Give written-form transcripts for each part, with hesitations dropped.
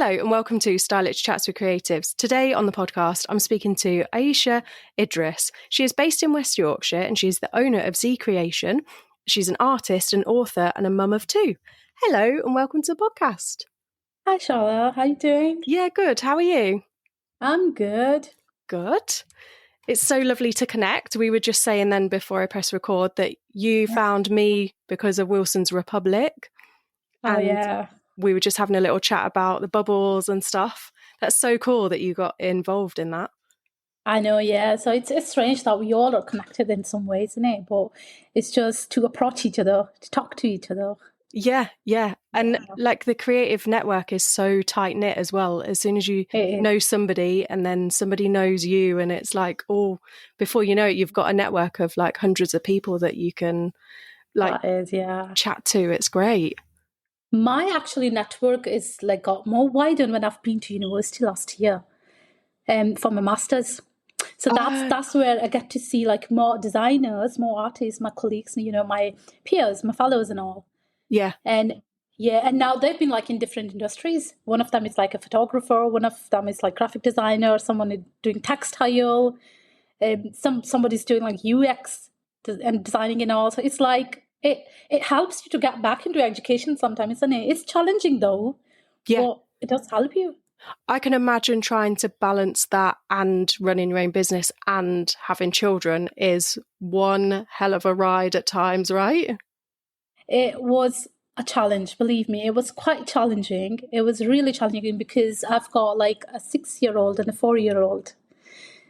Hello and welcome to Stylish Chats with Creatives. Today on the podcast, I'm speaking to Ayesha Idris. She is based in West Yorkshire and she's the owner of Zee Creations. She's an artist, an author and a mum of two. Hello and welcome to the podcast. Hi Charlotte, how you doing? Yeah, good. How are you? I'm good. Good. It's so lovely to connect. We were just saying then before I press record that you found me because of Wilson's Republic. Oh, yeah. We were just having a little chat about the bubbles and stuff. That's so cool that you got involved in that. I know, yeah. So it's strange that we all are connected in some ways, isn't it? But it's just to approach each other, to talk to each other. Yeah. And like the creative network is so tight knit as well. As soon as you know somebody and then somebody knows you, and it's like, oh, before you know it, you've got a network of like hundreds of people that you can chat to. It's great. My actually network is like got more widened when I've been to university last year for my master's. So that's where I get to see like more designers, more artists, my colleagues, my peers, my fellows and all. Yeah. And now they've been like in different industries. One of them is like a photographer, one of them is like graphic designer, someone is doing textile, somebody's doing like UX and designing and all. So it's like it helps you to get back into education sometimes, isn't it? It's challenging though. Yeah. But it does help you. I can imagine trying to balance that and running your own business and having children is one hell of a ride at times, right? It was a challenge, believe me. It was quite challenging. It was really challenging because I've got like a 6-year-old and a 4-year-old.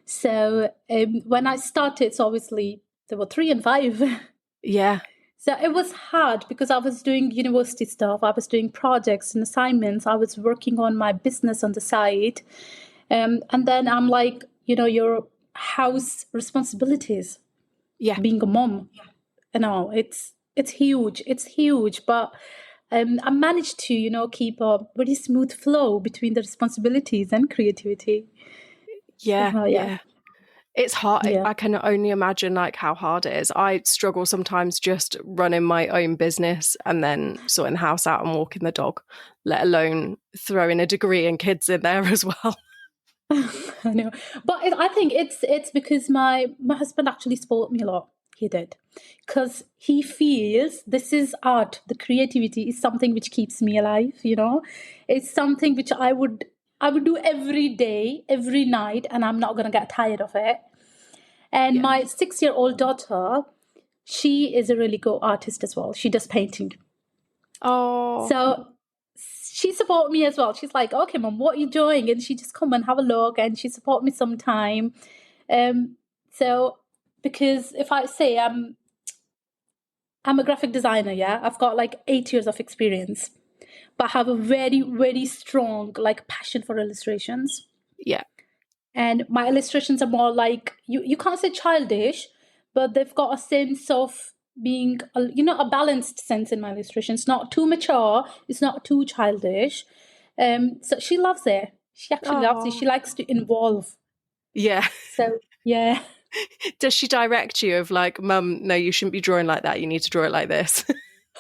So when I started, so obviously there were 3 and 5. Yeah. So it was hard because I was doing university stuff. I was doing projects and assignments. I was working on my business on the side. And then I'm like, your house responsibilities. Yeah. Being a mom. It's huge. It's huge. But I managed to, keep a very smooth flow between the responsibilities and creativity. Yeah. It's hard. Yeah. I can only imagine like how hard it is. I struggle sometimes just running my own business and then sorting the house out and walking the dog, let alone throwing a degree and kids in there as well. I know. But I think it's because my husband actually spoiled me a lot. He did. Because he feels this is art. The creativity is something which keeps me alive, It's something which I would do every day, every night, and I'm not going to get tired of it. And my 6-year-old daughter, she is a really good artist as well. She does painting. Oh. So she support me as well. She's like, okay, Mom, what are you doing? And she just come and have a look and she support me sometime. So because if I say I'm a graphic designer, I've got like 8 years of experience. But I have a very, very strong like passion for illustrations. Yeah. And my illustrations are more like, you can't say childish, but they've got a sense of being, a balanced sense in my illustrations. Not too mature, it's not too childish. So she loves it. She actually loves it. She likes to involve. Yeah. So, yeah. Does she direct you of like, Mum, no, you shouldn't be drawing like that. You need to draw it like this.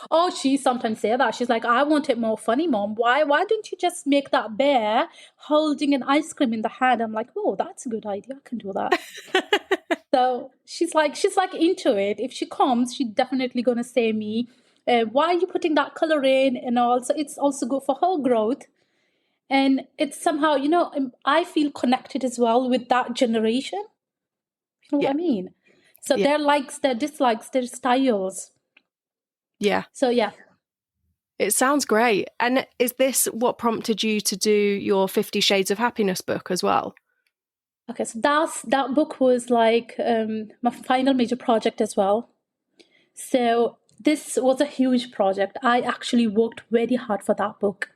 Oh, she sometimes say that. She's like, I want it more funny, Mom. Why don't you just make that bear holding an ice cream in the hand? I'm like, oh, that's a good idea. I can do that. So she's like into it. If she comes, she's definitely going to say me, why are you putting that color in? And also, it's also good for her growth. And it's somehow, I feel connected as well with that generation. You know what I mean? So their likes, their dislikes, their styles. Yeah. So, yeah. It sounds great. And is this what prompted you to do your 50 Shades of Happiness book as well? Okay, so that book was like my final major project as well. So this was a huge project. I actually worked very hard for that book.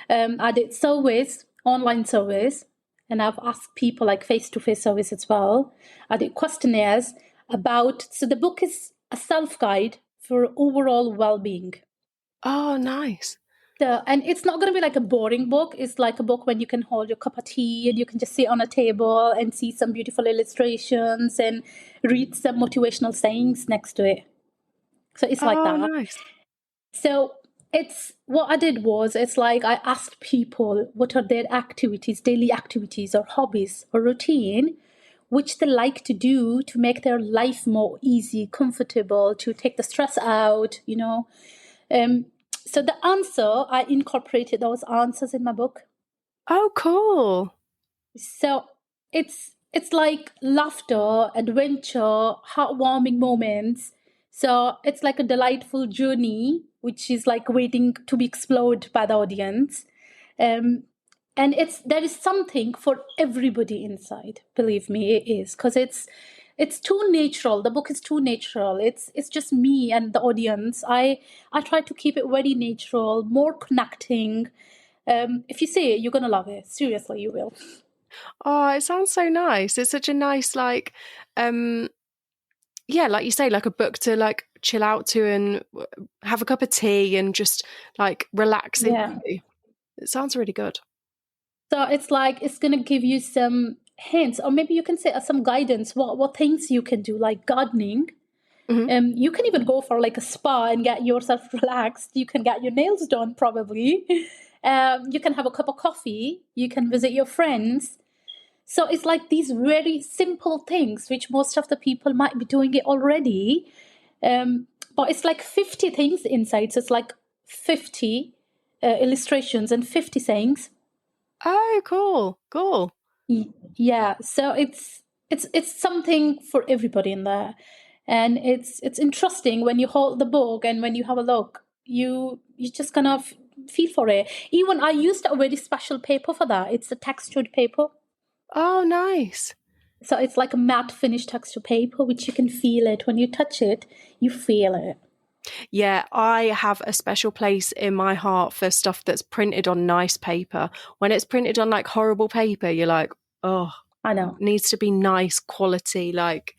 I did surveys, online surveys, and I've asked people like face-to-face surveys as well. I did questionnaires so the book is a self-guide for overall well-being. Oh, nice. And it's not going to be like a boring book. It's like a book when you can hold your cup of tea and you can just sit on a table and see some beautiful illustrations and read some motivational sayings next to it. So it's like that. Nice. So it's what I did was, it's like I asked people what are their activities, daily activities or hobbies or routine, which they like to do to make their life more easy, comfortable, to take the stress out, you know. Um, so the answer, I incorporated those answers in my book. Oh, cool. So it's like laughter, adventure, heartwarming moments. So it's like a delightful journey, which is like waiting to be explored by the audience. Um, and there is something for everybody inside. Believe me, it is, because it's too natural. The book is too natural. It's just me and the audience. I try to keep it very natural, more connecting. If you see it, you're gonna love it. Seriously, you will. Oh, it sounds so nice. It's such a nice, like, yeah, like you say, like a book to like chill out to and have a cup of tea and just like relax Yeah. into. It sounds really good. So it's like it's gonna give you some hints, or maybe you can say some guidance. What things you can do, like gardening. Hmm. You can even go for like a spa and get yourself relaxed. You can get your nails done, probably. You can have a cup of coffee. You can visit your friends. So it's like these very simple things, which most of the people might be doing it already. But it's like 50 things inside. So it's like 50 illustrations and 50 sayings. Oh, cool, cool. Yeah, so it's something for everybody in there, and it's interesting when you hold the book and when you have a look, you just kind of feel for it. Even I used a very special paper for that. It's a textured paper, Oh, nice. so it's like a matte finish texture paper, which you can feel it when you touch it. You feel it. Yeah, I have a special place in my heart for stuff that's printed on nice paper. When it's printed on like horrible paper, you're like, oh, I know. needs to be nice quality. Like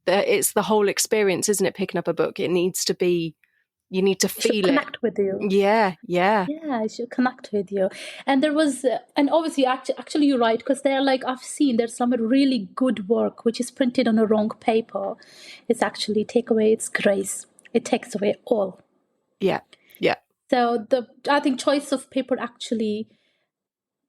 it's the whole experience, isn't it? Picking up a book, it needs to be. You need to It should feel it. connect with you. Yeah, yeah. Yeah, I should connect with you. And there was, and obviously, actually, you're right, because they're like, I've seen there's some really good work which is printed on a wrong paper. It's actually take away its grace. It takes away all. Yeah, yeah. So I think choice of paper actually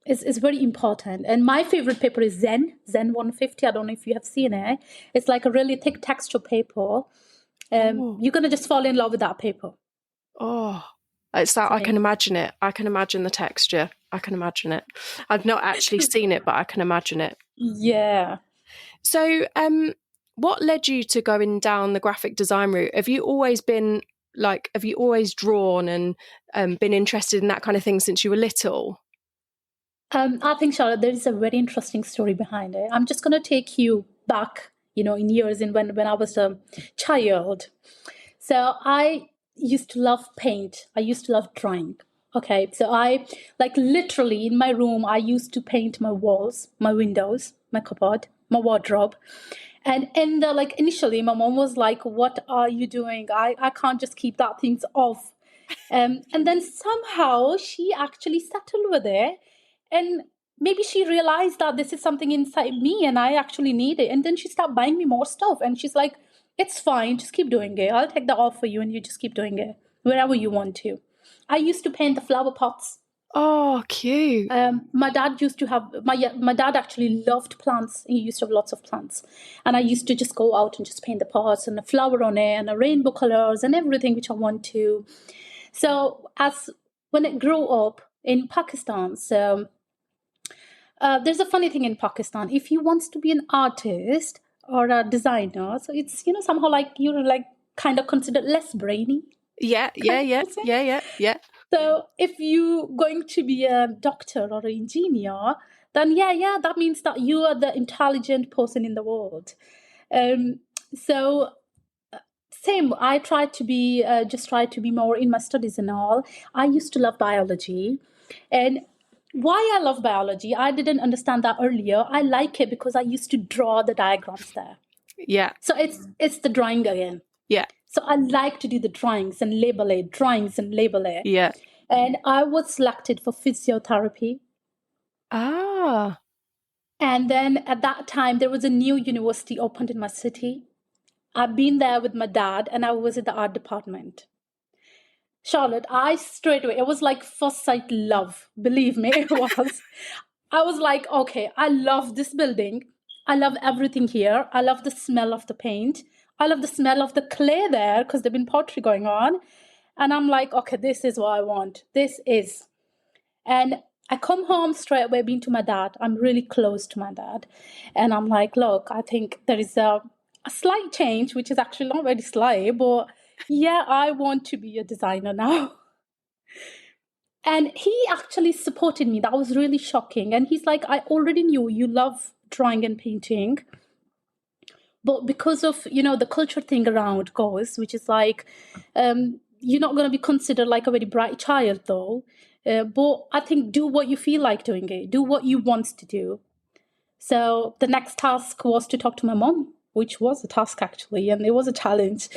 is very important. And my favorite paper is Zen 150. I don't know if you have seen it. It's like a really thick texture paper. Oh, You're gonna just fall in love with that paper. oh. It's that It's I can amazing. imagine it. I can imagine the texture. I can imagine it. I've not actually seen it, but I can imagine it. Yeah. So, what led you to going down the graphic design route? Have you always been like, have you always drawn and been interested in that kind of thing since you were little? I think, Charlotte, there is a very interesting story behind it. I'm just going to take you back, in years, in when I was a child. So I used to love paint. I used to love drawing. Okay, so I, like, literally in my room, I used to paint my walls, my windows, my cupboard, my wardrobe. And like, initially, my mom was like, "What are you doing? I can't just keep that things off." And then somehow she actually settled with it. And maybe she realized that this is something inside me and I actually need it. And then she started buying me more stuff. And she's like, "It's fine. Just keep doing it. I'll take that off for you and you just keep doing it wherever you want to." I used to paint the flower pots. Oh, cute. My dad used to have my dad actually loved plants. He used to have lots of plants, and I used to just go out and just paint the pots and the flower on it and the rainbow colors and everything which I want to. So as when I grew up in Pakistan, so there's a funny thing in Pakistan. If you want to be an artist or a designer, so it's somehow like you're like kind of considered less brainy, Yeah, yeah, kind yeah, of thing. yeah, yeah, yeah. So if you going to be a doctor or an engineer, then yeah, that means that you are the intelligent person in the world. Um, so same, I tried to be just try to be more in my studies and all. I used to love biology, and why I love biology, I didn't understand that earlier. I like it because I used to draw the diagrams there. Yeah, So it's the drawing again. yeah, So I like to do the drawings and label it, drawings and label it. yeah. And I was selected for physiotherapy. Ah, And then at that time, there was a new university opened in my city. I've been there with my dad, and I was in the art department. Charlotte, I straight away, it was like first sight love. Believe me, it was. I was like, okay, I love this building. I love everything here. I love the smell of the paint. I love the smell of the clay there because there've been pottery going on. And I'm like, okay, this is what I want. This is. And I come home straight away, being to my dad. I'm really close to my dad. And I'm like, look, I think there is a slight change, which is actually not very slight, but yeah, I want to be a designer now. And he actually supported me. That was really shocking. And he's like, I already knew you love drawing and painting. But because of, the culture thing around goes, which is like, you're not going to be considered like a very bright child, though. But I think do what you feel like doing it. Do what you want to do. So the next task was to talk to my mom, which was a task actually, and it was a challenge.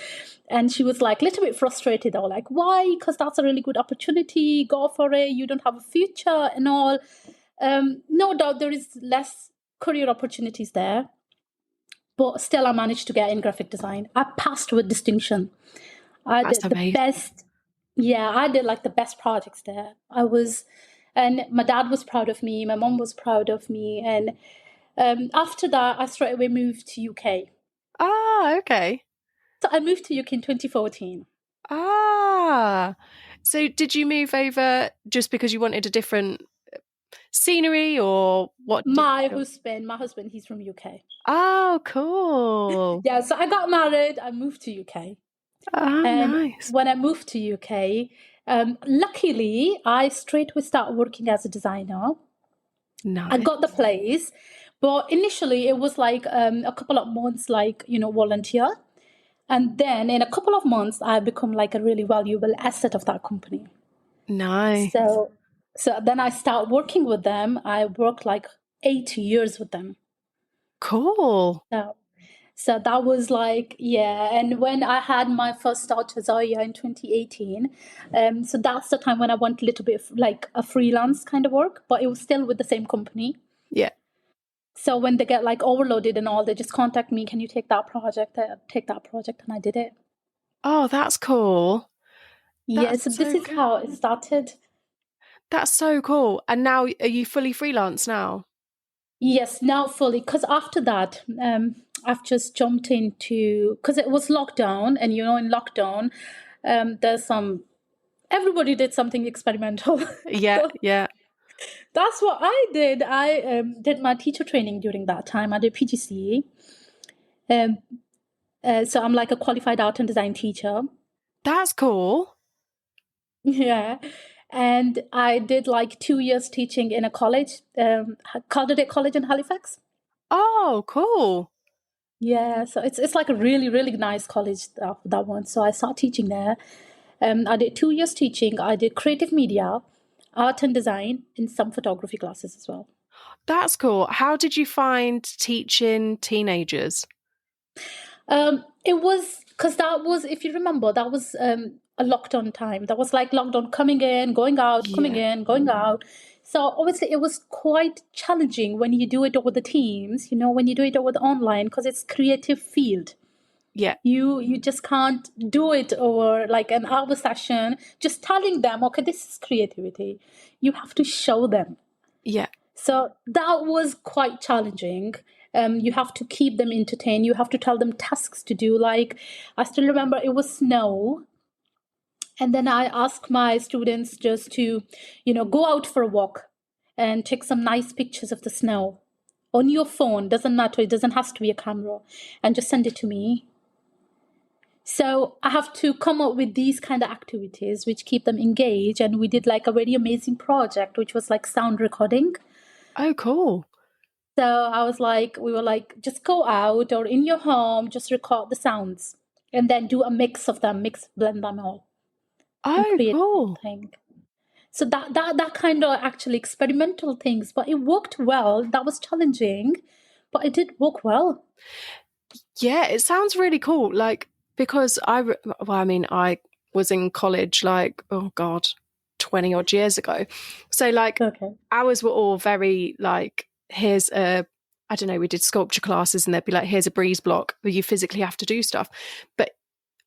And she was like a little bit frustrated though, like, why? Because that's a really good opportunity. Go for it. You don't have a future and all. No doubt there is less career opportunities there. But still, I managed to get in graphic design. I passed with distinction. That's did the amazing. best. Yeah, I did like the best projects there. And my dad was proud of me. My mom was proud of me. And after that, I straight away moved to UK. Ah, okay. So I moved to UK in 2014. Ah. So did you move over just because you wanted a different scenery or what did My husband, he's from UK. Oh, cool. Yeah, so I got married, I moved to UK. Oh, And nice. when I moved to UK, luckily, I straight away started working as a designer. Nice. I got the place, but initially it was like a couple of months, like, volunteer. And then in a couple of months, I become like a really valuable asset of that company. Nice. So then I start working with them. I worked like 8 years with them. Cool. So that was like, yeah. And when I had my first daughter, Zaya, in 2018, so that's the time when I went a little bit like a freelance kind of work, but it was still with the same company. Yeah. So when they get like overloaded and all, they just contact me, can you take that project? Take that project. And I did it. Oh, that's cool. Yeah, That's so this so is good. how it started. That's so cool. And now are you fully freelance now? Yes, now fully. Because after that, I've just jumped into, because it was lockdown. And, in lockdown, everybody did something experimental. Yeah, So yeah. that's what I did. I did my teacher training during that time. I did PGCE. So I'm like a qualified art and design teacher. That's cool. Yeah. And I did like 2 years teaching in a college, Calderday College in Halifax. Oh, cool. Yeah, so it's like a really, really nice college, that one. So I started teaching there. I did 2 years teaching. I did creative media, art and design, and some photography classes as well. That's cool. How did you find teaching teenagers? It was because that was, if you remember, that was a lockdown time. That was like lockdown coming in, going out, coming Yeah, in, going out. So obviously it was quite challenging when you do it over the Teams, when you do it over the online, because it's creative field. yeah, You just can't do it over like an hour session, just telling them, okay, this is creativity. You have to show them. yeah. So that was quite challenging. You have to keep them entertained. You have to tell them tasks to do. Like, I still remember it was snow. And then I asked my students just to, go out for a walk and take some nice pictures of the snow on your phone. Doesn't matter. It doesn't have to be a camera. And just send it to me. So I have to come up with these kind of activities which keep them engaged. And we did like a very amazing project, which was like sound recording. Oh, cool. So we were like, just go out or in your home, just record the sounds and then do a mix of them, blend them all and Oh, create cool. something. So that kind of actually experimental things, but it worked well. That was challenging, but it did work well. Yeah, it sounds really cool. Like, because I was in college like, oh God, 20 odd years ago. So like Okay. ours were all very like, here's I don't know, we did sculpture classes and they'd be like, here's a breeze block where you physically have to do stuff. But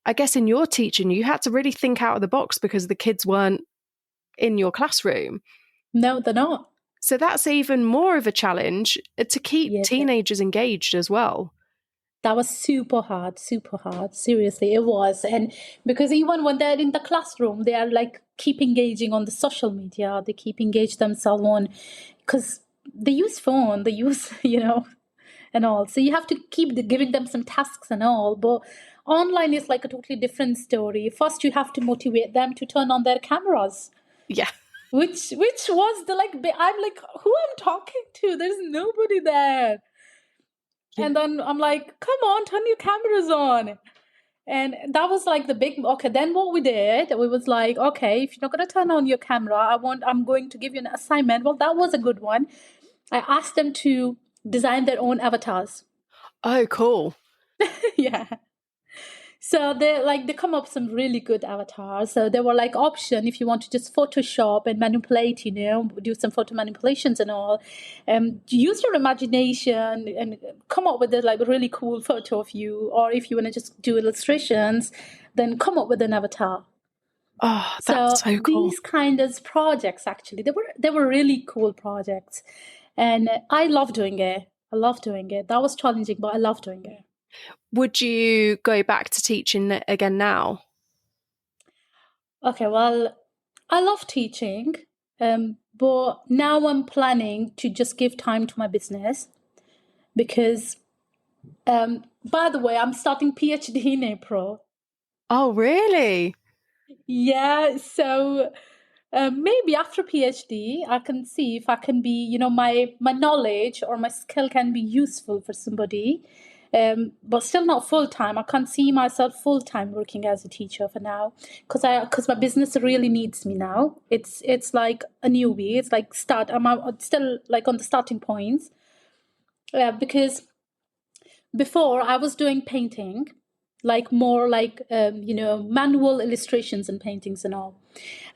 I guess in your teaching, you had to really think out of the box because the kids weren't in your classroom. No, they're not. So that's even more of a challenge to keep teenagers engaged as well. That was super hard. Seriously, it was. And because even when they're in the classroom, they are like keep engaging on the social media. They keep engaged themselves on, because they use phone, they use, and all. So you have to keep giving them some tasks and all. But online is like a totally different story. First, you have to motivate them to turn on their cameras. Yeah. Which was the I'm like, who I'm talking to? There's nobody there. Yeah. And then I'm like, come on, turn your cameras on. And that was like the big, okay, then what we did, we was like, okay, if you're not going to turn on your camera, I'm going to give you an assignment. Well, that was a good one. I asked them to design their own avatars. Oh, cool. Yeah. So they come up with some really good avatars. So they were like option if you want to just Photoshop and manipulate, do some photo manipulations and all. Use your imagination and come up with a really cool photo of you. Or if you want to just do illustrations, then come up with an avatar. Oh, that's so cool. These kind of projects, actually, they were really cool projects. And I love doing it. That was challenging, but I love doing it. Would you go back to teaching again now? Okay, well, I love teaching, but now I'm planning to just give time to my business because, by the way, I'm starting PhD in April. Oh, really? Yeah, so maybe after PhD, I can see if I can be, my knowledge or my skill can be useful for somebody. But still not full-time. I can't see myself full-time working as a teacher for now because my business really needs me now. It's like a newbie. It's like I'm still like on the starting points. Because before I was doing painting, like more like manual illustrations and paintings and all.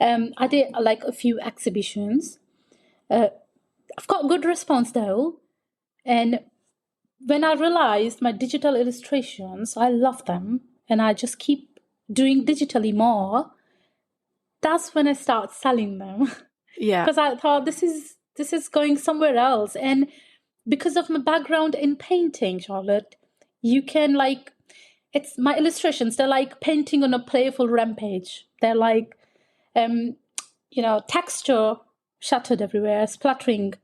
I did like a few exhibitions. I've got good response though, and when I realized my digital illustrations, I love them, and I just keep doing digitally more. That's when I start selling them. Yeah. Because I thought this is going somewhere else. And because of my background in painting, Charlotte, you can it's my illustrations, they're like painting on a playful rampage. They're like, texture shattered everywhere, splattering.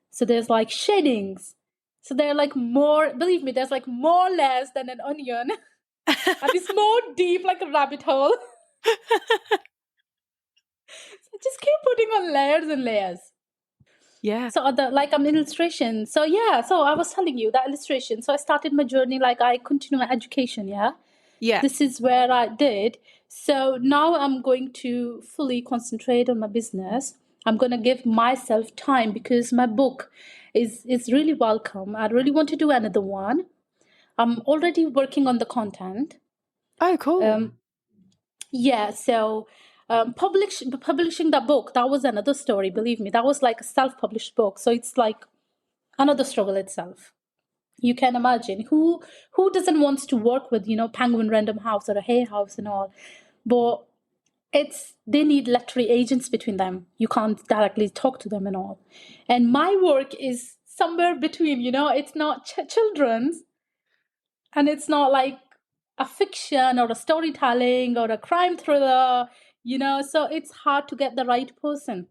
So there's like shadings. So they're like more, believe me, there's like more layers than an onion. And it's more deep like a rabbit hole. So just keep putting on layers and layers. Yeah. So I'm illustration. So yeah, so I was telling you that illustration. So I started my journey, I continue my education, yeah? Yeah. This is where I did. So now I'm going to fully concentrate on my business. I'm going to give myself time because my book is really welcome. I really want to do another one. I'm already working on the content. Oh, cool. Yeah, so publishing that book, that was another story, believe me. That was like a self-published book. So it's like another struggle itself. You can imagine who doesn't want to work with, Penguin Random House or a Hay House and all. But they need literary agents between them. You can't directly talk to them and all. And my work is somewhere between, it's not children's, and it's not like a fiction or a storytelling or a crime thriller, so it's hard to get the right person.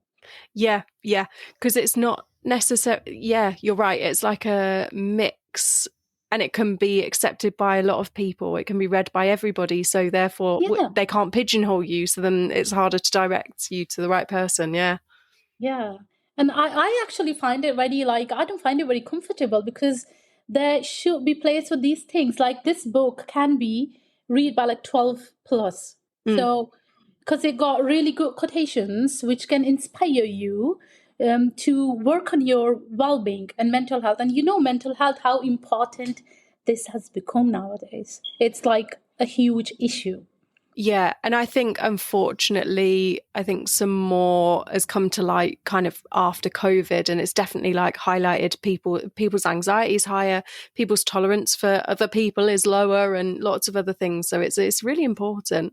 Yeah, because it's not necessary. Yeah, you're right. It's like a mix, and it can be accepted by a lot of people. It can be read by everybody. So therefore, they can't pigeonhole you. So then it's harder to direct you to the right person. Yeah. Yeah. And I actually find it very, I don't find it very comfortable because there should be place for these things. Like this book can be read by 12 plus. So, because it got really good quotations, which can inspire you to work on your well-being and mental health. And mental health, how important this has become nowadays. It's like a huge issue. Yeah, and I think unfortunately, I think some more has come to light kind of after COVID, and it's definitely like highlighted people's anxiety is higher, people's tolerance for other people is lower, and lots of other things. So it's really important.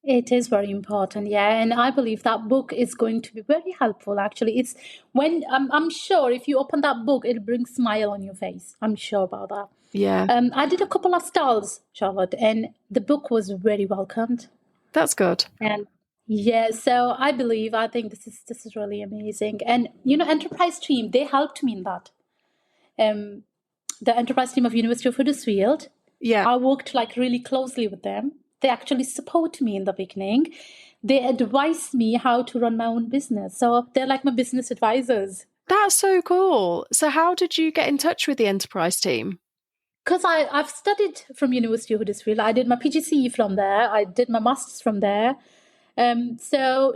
It is very important, yeah, and I believe that book is going to be very helpful. Actually, it's when I'm sure if you open that book, it'll bring smile on your face. I'm sure about that. Yeah, I did a couple of stalls, Charlotte, and the book was very welcomed. that's good. And yeah, so I think this is really amazing. And enterprise team, they helped me in that. Um, the enterprise team of University of Huddersfield, Yeah. I worked like really closely with them. They actually support me in the beginning. They advise me how to run my own business. So they're like my business advisors. That's so cool. So how did you get in touch with the enterprise team? Because I've studied from University of Huddersfield. I did my PGCE from there. I did my masters from there. So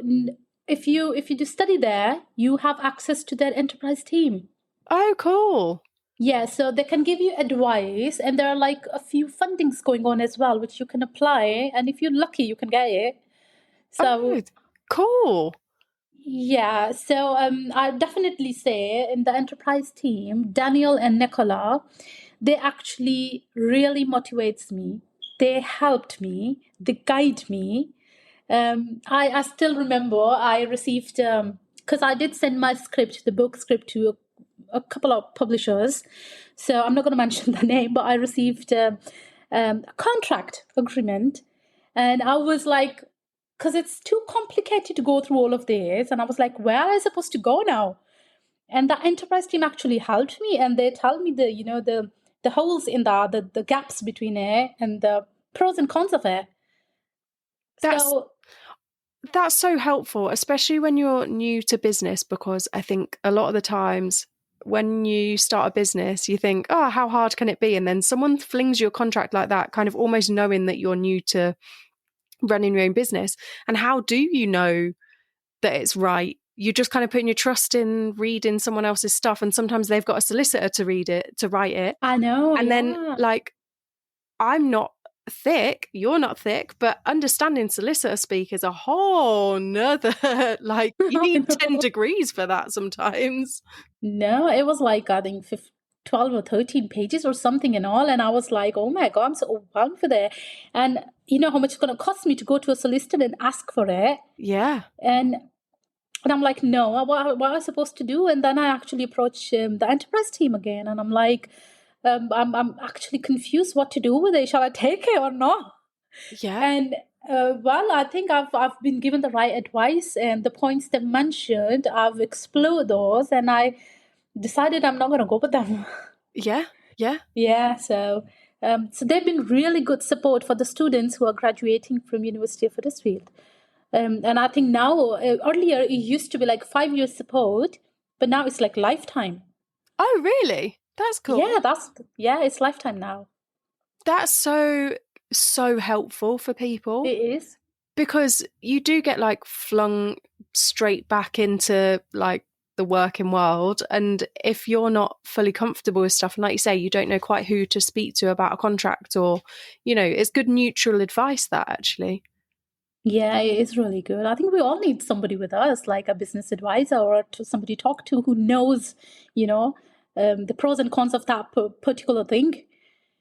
if you do study there, you have access to their enterprise team. Oh, cool. Yeah, so they can give you advice, and there are like a few fundings going on as well, which you can apply. And if you're lucky, you can get it. Oh, So cool. yeah, so I definitely say in the enterprise team, Daniel and Nicola, they actually really motivates me. They helped me. They guide me. I still remember I received because I did send my script, the book script, to a couple of publishers. So I'm not going to mention the name, but I received a contract agreement, and I was like, because it's too complicated to go through all of this, and I was like, where am I supposed to go now? And the enterprise team actually helped me, and they tell me the holes in the gaps between it and the pros and cons of it. That's So that's so helpful, especially when you're new to business, because I think a lot of the times when you start a business, you think, oh, how hard can it be? And then someone flings you a contract like that, kind of almost knowing that you're new to running your own business. And how do you know that it's right? You're just kind of putting your trust in reading someone else's stuff. And sometimes they've got a solicitor to read it, to write it. I know, And then, yeah. like, I'm not thick, you're not thick, but understanding solicitor speak is a whole nother, like, you I need 10 know. degrees for that sometimes. No, it was like I think 12 or 13 pages or something and all. And I was like, oh my God, I'm so overwhelmed for that. And you know how much it's going to cost me to go to a solicitor and ask for it. Yeah. And I'm like, no, what am I supposed to do? And then I actually approach the enterprise team again. And I'm like, I'm actually confused what to do with it. Shall I take it or not? Yeah. And well, I think I've been given the right advice, and the points they've mentioned, I've explored those, and I decided I'm not going to go with them. Yeah. Yeah. Yeah, so they've been really good support for the students who are graduating from University of Huddersfield. And I think now, earlier it used to be like 5 years support, but now it's like lifetime. Oh, really? That's cool. Yeah, it's lifetime now. That's so helpful for people, It is. because you do get like flung straight back into like the working world, and if you're not fully comfortable with stuff, and like you say, you don't know quite who to speak to about a contract, or it's good neutral advice, that actually. Yeah, it is really good. I think we all need somebody with us, like a business advisor or somebody to talk to who knows, the pros and cons of that particular thing.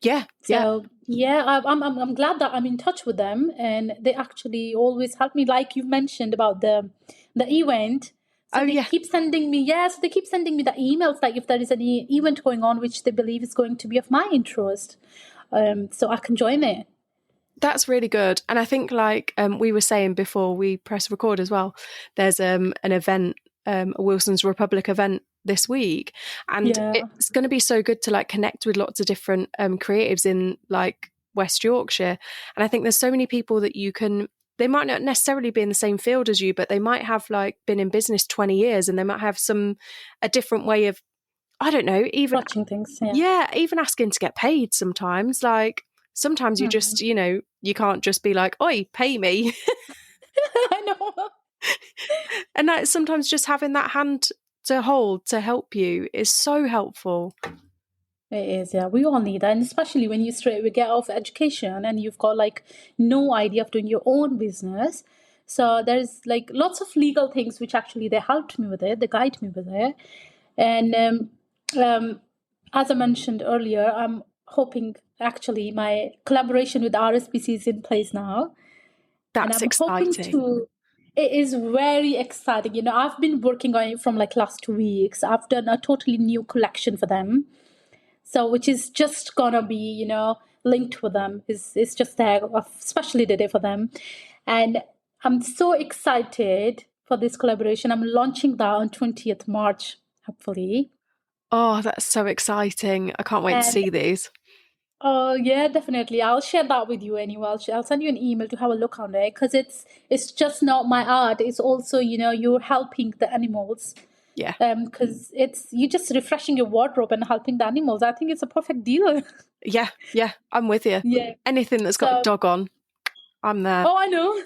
Yeah. So yeah, I'm glad that I'm in touch with them, and they actually always help me. Like you mentioned about the event, so Oh, they yeah. keep sending me. Yeah, so they keep sending me the emails, like if there is any event going on which they believe is going to be of my interest, so I can join it. That's really good. And I think, like we were saying before we press record as well, there's an event, a Wilson's Republic event this week, and Yeah, it's going to be so good to like connect with lots of different creatives in like West Yorkshire. And I think there's so many people that they might not necessarily be in the same field as you, but they might have like been in business 20 years, and they might have a different way of, I don't know, even, watching things. Yeah. yeah, even asking to get paid sometimes. Like, sometimes you just, you can't just be like, oi, pay me. I know. And that sometimes just having that hand to hold to help you is so helpful. It is, yeah. We all need that, and especially when you straight we get off education and you've got like no idea of doing your own business. So there's like lots of legal things which actually they helped me with it, they guide me with it, and um, as I mentioned earlier, I'm hoping actually my collaboration with RSPC is in place now, and That's I'm hoping exciting. to. It is very exciting. You know, I've been working on it from like last 2 weeks. I've done a totally new collection for them, so which is just gonna be, you know, linked with them. It's just there, especially the day for them, and I'm so excited for this collaboration. I'm launching that on 20th March, hopefully. Oh, that's so exciting. I can't wait to And see these. oh yeah, definitely. I'll share that with you anyway. I'll send you an email to have a look on it because it's just not my art. It's also, you know, you're helping the animals. Yeah. Because it's you just refreshing your wardrobe and helping the animals. I think it's a perfect deal. Yeah, yeah, I'm with you. Yeah. Anything that's got a So, dog on, I'm there. oh, I know.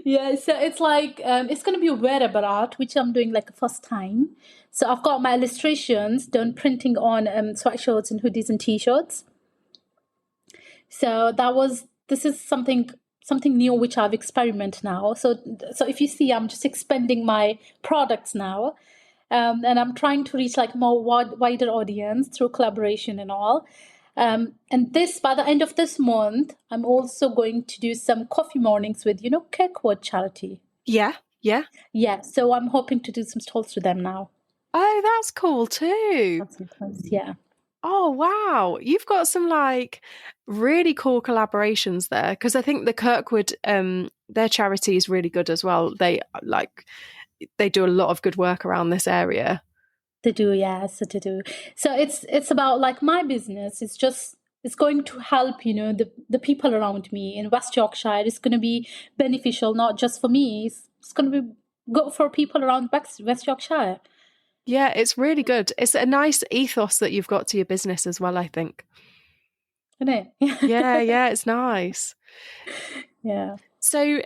Yeah, so it's like it's gonna be a wearable art, which I'm doing like the first time. So I've got my illustrations done printing on sweatshirts and hoodies and t-shirts. So this is something new which I've experimented now. So if you see, I'm just expanding my products now, and I'm trying to reach like more wider audience through collaboration and all. And this by the end of this month, I'm also going to do some coffee mornings with Kirkwood charity. Yeah, yeah. Yeah, so I'm hoping to do some stalls with them now. Oh, that's cool too. That's nice. Yeah. Oh, wow. You've got some like really cool collaborations there because I think the Kirkwood their charity is really good as well. They do a lot of good work around this area. They do, yes, they do. So it's about like my business. It's going to help, the people around me in West Yorkshire. It's going to be beneficial not just for me. It's going to be good for people around West Yorkshire. Yeah, it's really good. It's a nice ethos that you've got to your business as well, I think. Isn't Yeah, it? yeah, it's nice. Yeah. So,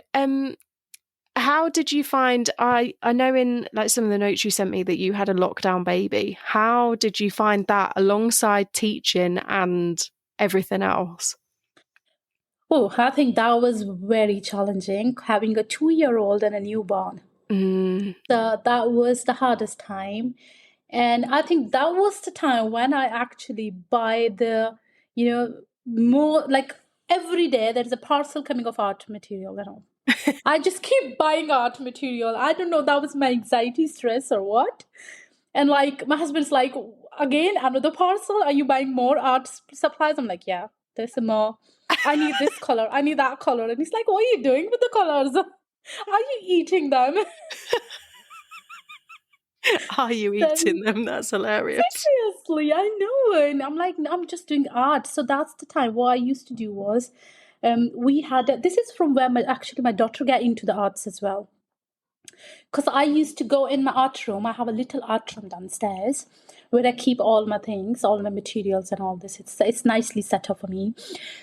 how did you find I know in like some of the notes you sent me that you had a lockdown baby. How did you find that alongside teaching and everything else? Oh, I think that was very challenging having a 2-year-old and a newborn. Mm, So that was the hardest time. And I think that was the time when I actually buy more like every day there's a parcel coming of art material and all. I just keep buying art material. I don't know, that was my anxiety stress or what. And like my husband's like, again, another parcel? Are you buying more art supplies? I'm like, yeah, there's some more. I need this color. I need that color. And he's like, what are you doing with the colors? Are you eating them? are you eating Then them? That's hilarious. seriously, I know. And I'm like, I'm just doing art. So that's the time. What I used to do was, we had, this is from where my daughter got into the arts as well. Because I used to go in my art room. I have a little art room downstairs where I keep all my things, all my materials and all this. It's nicely set up for me.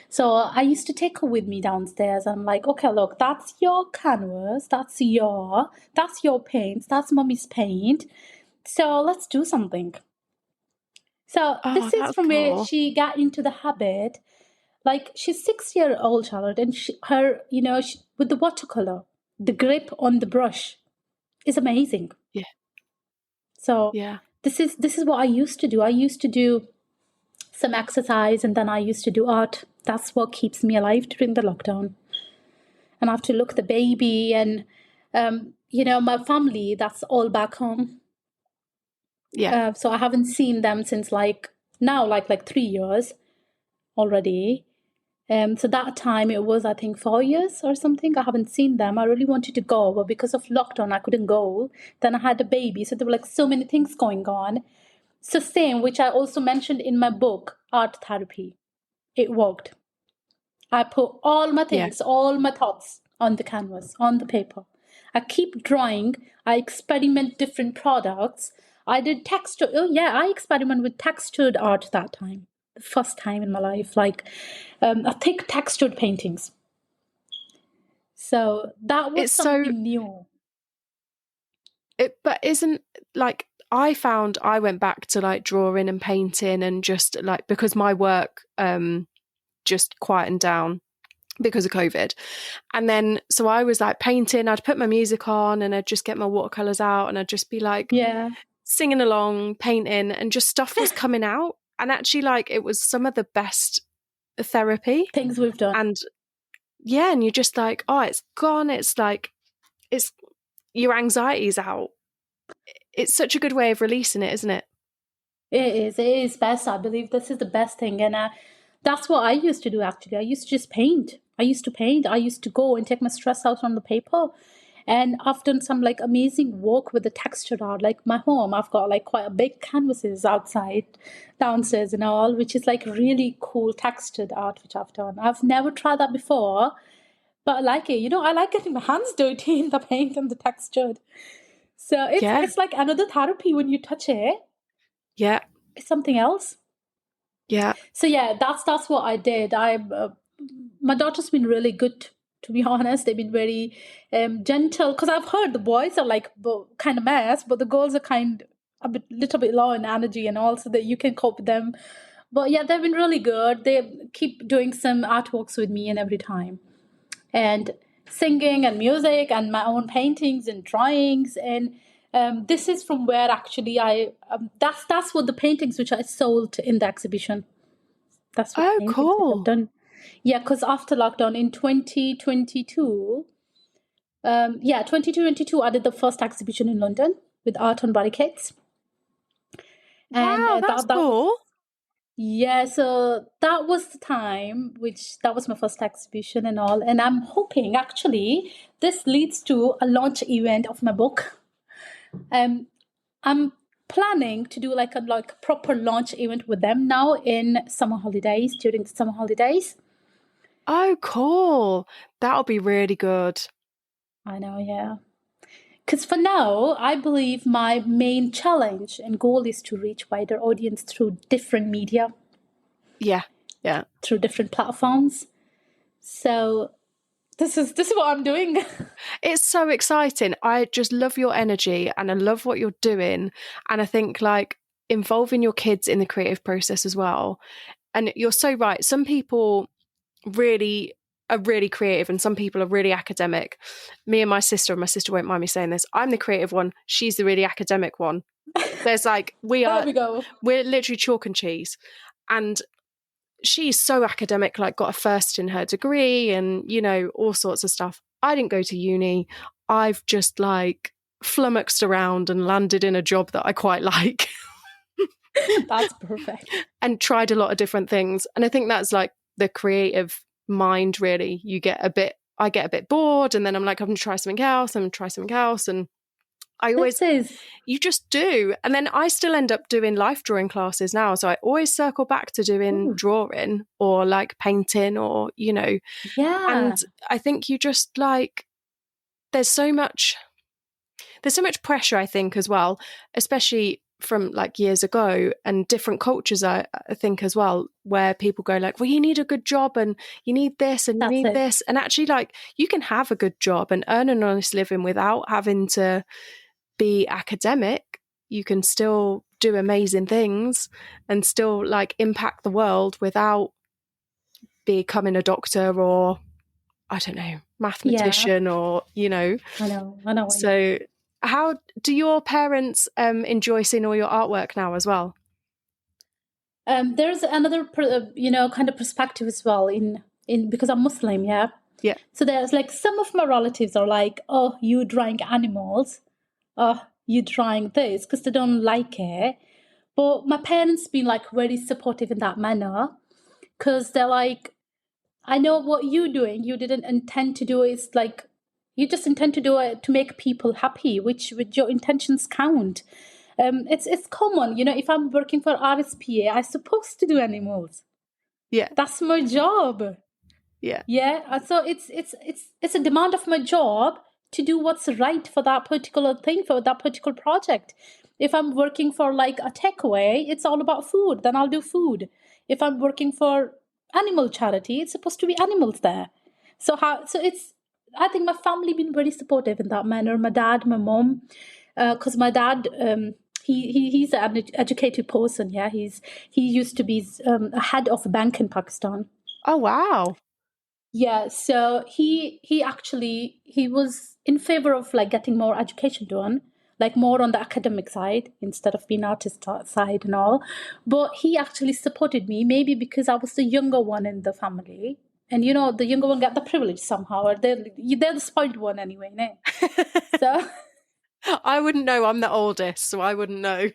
So I used to take her with me downstairs. I'm like, okay, look, that's your canvas, that's your paints, that's mommy's paint. So let's do something. So Oh, this is that's from where cool. she got into the habit. Like she's 6-year-old Charlotte, and with the watercolor, the grip on the brush is amazing. Yeah, So yeah. this is what I used to do. I used to do some exercise, and then I used to do art. That's what keeps me alive during the lockdown. And I have to look the baby and my family. That's all back home. Yeah. So I haven't seen them since like 3 years already. So that time it was, I think, 4 years or something. I haven't seen them. I really wanted to go, but because of lockdown, I couldn't go. Then I had a baby. So there were like so many things going on. So same, which I also mentioned in my book, Art Therapy. It worked. I put all my Yeah. things, all my thoughts on the canvas, on the paper. I keep drawing. I experiment different products. I did texture. Oh yeah, I experiment with textured art that time. The first time in my life, like I thick textured paintings. So that was It's so something new. but isn't like I found I went back to like drawing and painting, and just like, because my work just quietened down because of COVID. And then, so I was like painting, I'd put my music on and I'd just get my watercolors out and I'd just be like singing along, painting, and just stuff was coming out. And actually, like, it was some of the best therapy things we've done. And yeah, and you're just like, oh, it's gone. It's like, it's, your anxiety's out. It's such a good way of releasing it, isn't it? It is best. I believe this is the best thing. And that's what I used to do, actually. I used to just paint. I used to go and take my stress out on the paper. And I've done some like amazing work with the textured art. Like my home, I've got like quite a big canvases outside, downstairs and all, which is like really cool textured art, which I've done. I've never tried that before, but I like it. I like getting my hands dirty in the paint and the textured. So it's like another therapy when you touch it. Yeah. It's something else. Yeah. So yeah, that's what I did. My daughter's been really good, to be honest. They've been very gentle, because I've heard the boys are like kind of mess, but the girls are little bit low in energy, and also that you can cope with them. But yeah, they've been really good. They keep doing some artworks with me and every time, and singing and music and my own paintings and drawings. And this is from where actually I that's what the paintings which I sold in the exhibition. That's what cool. I've done. Yeah, because after lockdown in 2022, 2022, I did the first exhibition in London with Art on Barricades. And wow, that's cool. So that was the time, that was my first exhibition and all. And I'm hoping, actually, this leads to a launch event of my book. I'm planning to do like a proper launch event with them now in during the summer holidays. Oh, cool. That'll be really good. I know, yeah. Because for now, I believe my main challenge and goal is to reach wider audience through different media. Yeah, yeah. Through different platforms. So this is what I'm doing. It's so exciting. I just love your energy and I love what you're doing. And I think like involving your kids in the creative process as well. And you're so right. Some people really are really creative and some people are really academic. Me and my sister won't mind me saying this, I'm the creative one, she's the really academic one. There's like we're literally chalk and cheese. And she's so academic, like got a first in her degree and all sorts of stuff. I didn't go to uni. I've just like flummoxed around and landed in a job that I quite like. That's perfect. And tried a lot of different things. And I think that's like the creative mind, really. I get a bit bored and then I'm like, I'm going to try something else. And I always, you just do. And then I still end up doing life drawing classes now. So I always circle back to doing drawing or like painting or, Yeah. And I think you just like, there's so much pressure, I think, as well, especially from like years ago and different cultures, I think as well, where people go like, well, you need a good job and you need this and you need this. And actually like you can have a good job and earn an honest living without having to be academic. You can still do amazing things and still like impact the world without becoming a doctor or I don't know, mathematician or I know. So how do your parents enjoy seeing all your artwork now as well? There's another kind of perspective as well in because I'm Muslim. Yeah. So there's like some of my relatives are like, oh, you drawing animals, oh, you drawing this, because they don't like it. But my parents been like very supportive in that manner, because they're like, I know what you're doing. You didn't intend to do it. It's like you just intend to do it to make people happy, which with your intentions count. It's common, if I'm working for RSPA, I'm supposed to do animals. Yeah, that's my job. Yeah. So it's a demand of my job to do what's right for that particular thing, for that particular project. If I'm working for like a takeaway, it's all about food, then I'll do food. If I'm working for animal charity, it's supposed to be animals there. So I think my family been very supportive in that manner. My dad, my mom, because my dad, he's an educated person. Yeah, he used to be a head of a bank in Pakistan. Oh wow. Yeah, so he was in favor of like getting more education done, like more on the academic side instead of being artist side and all. But he actually supported me, maybe because I was the younger one in the family, and the younger one got the privilege somehow, or they're the spoiled one anyway, no? So I wouldn't know. I'm the oldest, so I wouldn't know.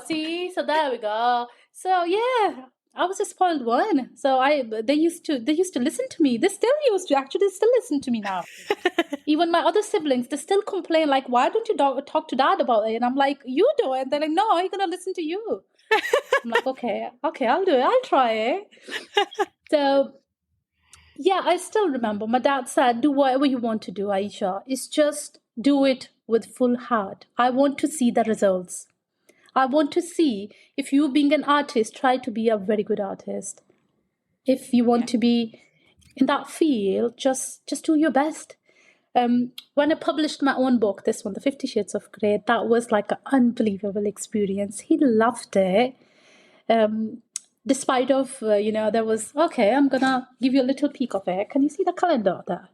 see, so there we go. So yeah, I was a spoiled one. So they used to listen to me. They still used to actually still listen to me now. Even my other siblings, they still complain like, "Why don't you talk to dad about it?" And I'm like, "You do it." And they're like, "No, I'm gonna listen to you." I'm like, "Okay, I'll do it. I'll try it." So yeah, I still remember my dad said, "Do whatever you want to do, Ayesha. It's just do it with full heart. I want to see the results. I want to see if you being an artist, try to be a very good artist. If you want to be in that field, just do your best." When I published my own book, this one, The 50 Shades of Grey, that was like an unbelievable experience. He loved it. Despite of, there was, okay, I'm going to give you a little peek of it. Can you see the calendar there?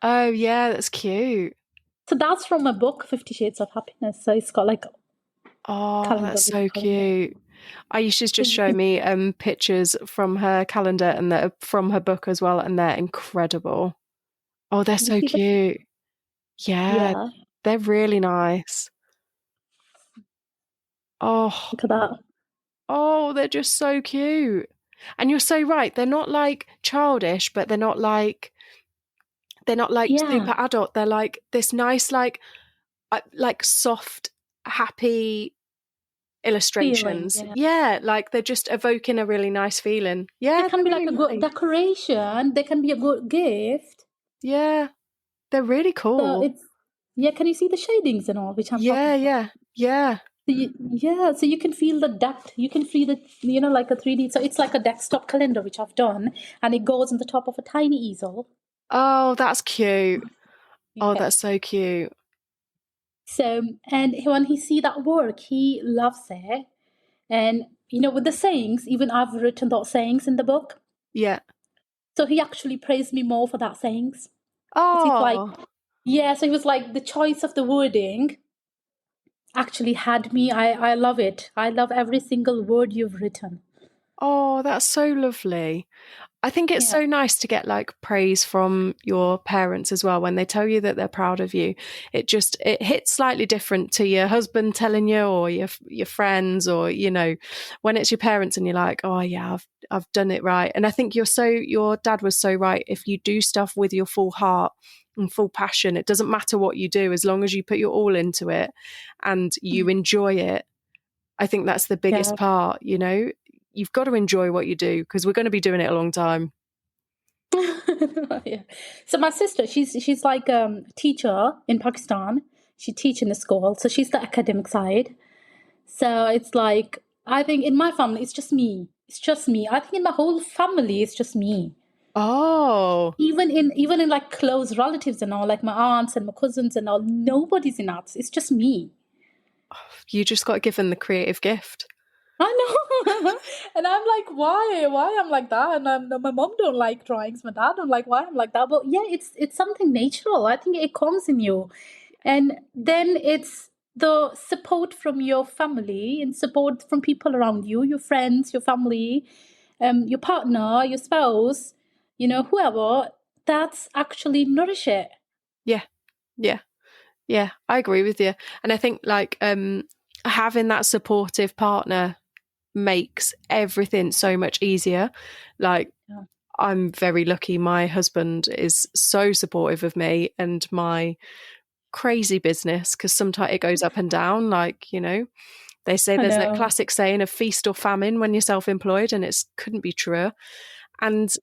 Oh yeah, that's cute. So that's from my book, 50 Shades of Happiness. So it's got like Oh, calendar that's with so calendar. cute. Ayesha's So just you showing can, me pictures from her calendar and from her book as well, and they're incredible. Oh, they're can you so see the, cute. Yeah, yeah, they're really nice. Oh, look at that. oh, they're just so cute. And you're so right. They're not like childish, but they're not like Yeah, super adult. They're like this nice, like soft, happy feeling, illustrations. yeah. Yeah, like they're just evoking a really nice feeling. They Yeah, can they're be like really a good nice. decoration. They can be a good gift. Yeah, they're really So cool. it's, yeah, can you see the shadings and all, which I'm talking Yeah, about? yeah, yeah. Yeah, so you can feel the depth. You can feel the, like a 3D. So it's like a desktop calendar, which I've done, and it goes on the top of a tiny easel. Oh, that's cute. Oh, Yeah. that's so cute. So, and when he see that work, he loves it. And, with the sayings, even I've written those sayings in the book. Yeah. So he actually praised me more for that sayings. Because he's like, Oh, yeah, so he was like, the choice of the wording actually had me. I love it. I love every single word you've written. oh, that's so lovely. I think it's Yeah. so nice to get like praise from your parents as well when they tell you that they're proud of you. It hits slightly different to your husband telling you or your friends or when it's your parents and you're like, "Oh yeah, I've done it right." And I think your dad was so right. If you do stuff with your full heart and full passion, it doesn't matter what you do as long as you put your all into it and you enjoy it. I think that's the biggest Yeah. part. You've got to enjoy what you do because we're going to be doing it a long time. Yeah. So my sister, she's like a teacher in Pakistan. She teach in a school, so she's the academic side. So it's like I think in my family, it's just me. It's just me. I think in my whole family, it's just me. Oh, Even in like close relatives and all, like my aunts and my cousins and all, nobody's in arts. It's just me. you just got given the creative gift. I know. And I'm like, why? Why I'm like that? And my mom don't like drawings. My dad don't like why I'm like that. But yeah, it's something natural. I think it comes in you. And then it's the support from your family and support from people around you, your friends, your family, your partner, your spouse, whoever, that's actually nourish it. Yeah, yeah, yeah. I agree with you. And I think like having that supportive partner makes everything so much easier. Like Yeah. I'm very lucky. My husband is so supportive of me and my crazy business because sometimes it goes up and down. They say I there's that know. classic saying of feast or famine when you're self-employed, and it couldn't be truer. And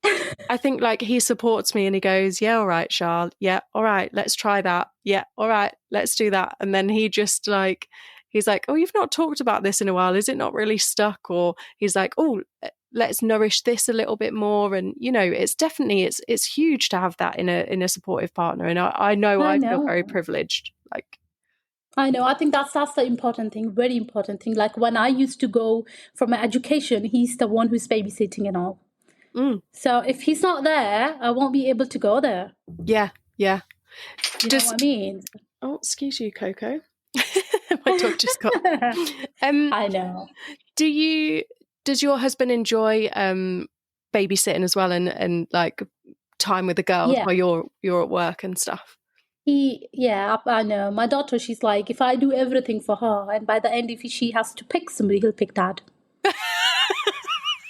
I think like he supports me and he goes, "Yeah, all right, Charles. Yeah, all right, let's try that. Yeah, all right, let's do that." And then he's like, "Oh, you've not talked about this in a while. Is it not really stuck?" Or he's like, "Oh, let's nourish this a little bit more." And it's huge to have that in a supportive partner. And I know I I feel know. very privileged. Like, I know. I think that's the important thing, very important thing. Like when I used to go for my education, he's the one who's babysitting and all. So if he's not there, I won't be able to go there. Yeah, yeah. You know what I mean? Oh, excuse you, Coco. My dog just got. I know. Does your husband enjoy babysitting as well, and like time with the girls while you're at work and stuff? I know. My daughter, she's like, if I do everything for her, and by the end, if she has to pick somebody, he'll pick dad.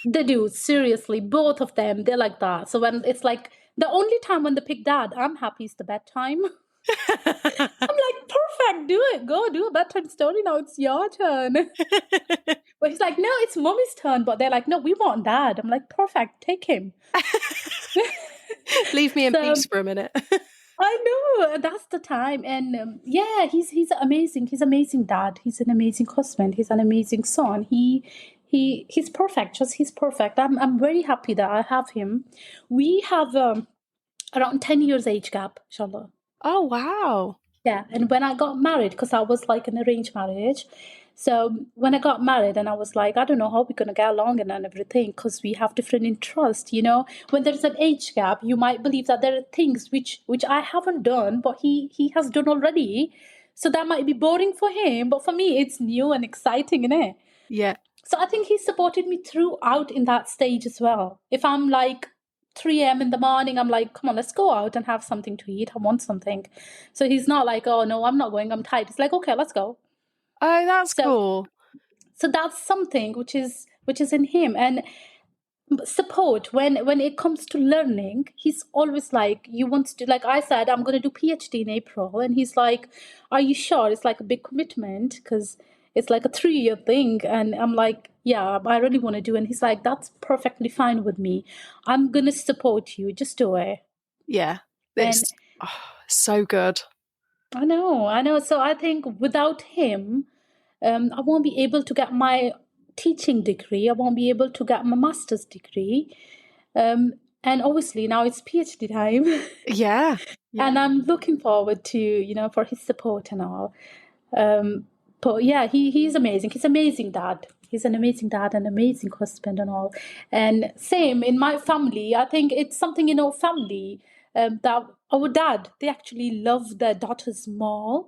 They do, seriously. Both of them, they're like that. So when it's like the only time when they pick dad, I'm happy is the bedtime. I'm like, perfect, do it. Go do a bedtime story now. It's your turn. But he's like, no, it's mommy's turn. But they're like, no, we want dad. I'm like, perfect, take him. Leave me in peace for a minute. I know, that's the time. And he's amazing. He's amazing dad. He's an amazing husband. He's an amazing son. He's perfect. Just he's perfect. I'm very happy that I have him. We have around 10 years age gap, inshallah. Oh, wow. Yeah. And when I got married, because I was like an arranged marriage. So when I got married, and I was like, I don't know how we're going to get along and everything, because we have different interests, you know. When there's an age gap, you might believe that there are things which I haven't done, but he has done already. So that might be boring for him, but for me, it's new and exciting, innit? Yeah. So I think he supported me throughout in that stage as well. If I'm like 3 a.m. in the morning, I'm like, come on, let's go out and have something to eat. I want something. So he's not like, oh, no, I'm not going. I'm tired. He's like, okay, let's go. Oh, that's cool. So that's something which is in him. And support when it comes to learning, he's always like, you want to, like I said, I'm going to do PhD in April, and he's like, are you sure? It's like a big commitment because it's like a 3-year thing. And I'm like, yeah, I really want to do. And he's like, that's perfectly fine with me. I'm going to support you. Just do it. Yeah. It's so good. I know. So I think without him, I won't be able to get my teaching degree. I won't be able to get my master's degree. And obviously now it's PhD time. Yeah. And I'm looking forward to, for his support and all. But yeah, he's amazing. He's an amazing dad. He's an amazing dad, an amazing husband and all. And same in my family. I think it's something in our family that our dad, they actually love their daughters more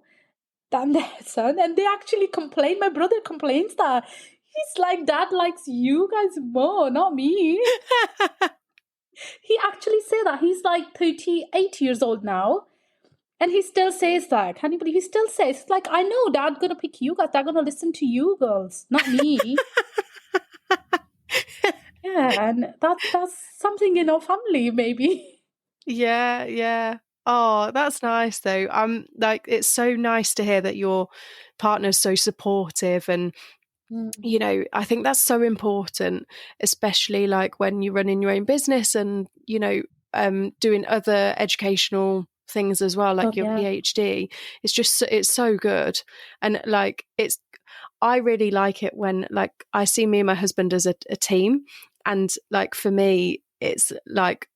than their son. And they actually complain. My brother complains that he's like, dad likes you guys more, not me. He actually said that. He's like 38 years old now. And he still says that. Can you believe he still says, like, I know dad's going to pick you guys. They're going to listen to you girls, not me. Yeah, and that's something in our family, maybe. Yeah, yeah. Oh, that's nice though. Like, it's so nice to hear that your partner's so supportive, and I think that's so important, especially like when you're running your own business and doing other educational things as well, like your PhD. It's so good. And like I really like it when like I see me and my husband as a team, and like for me it's like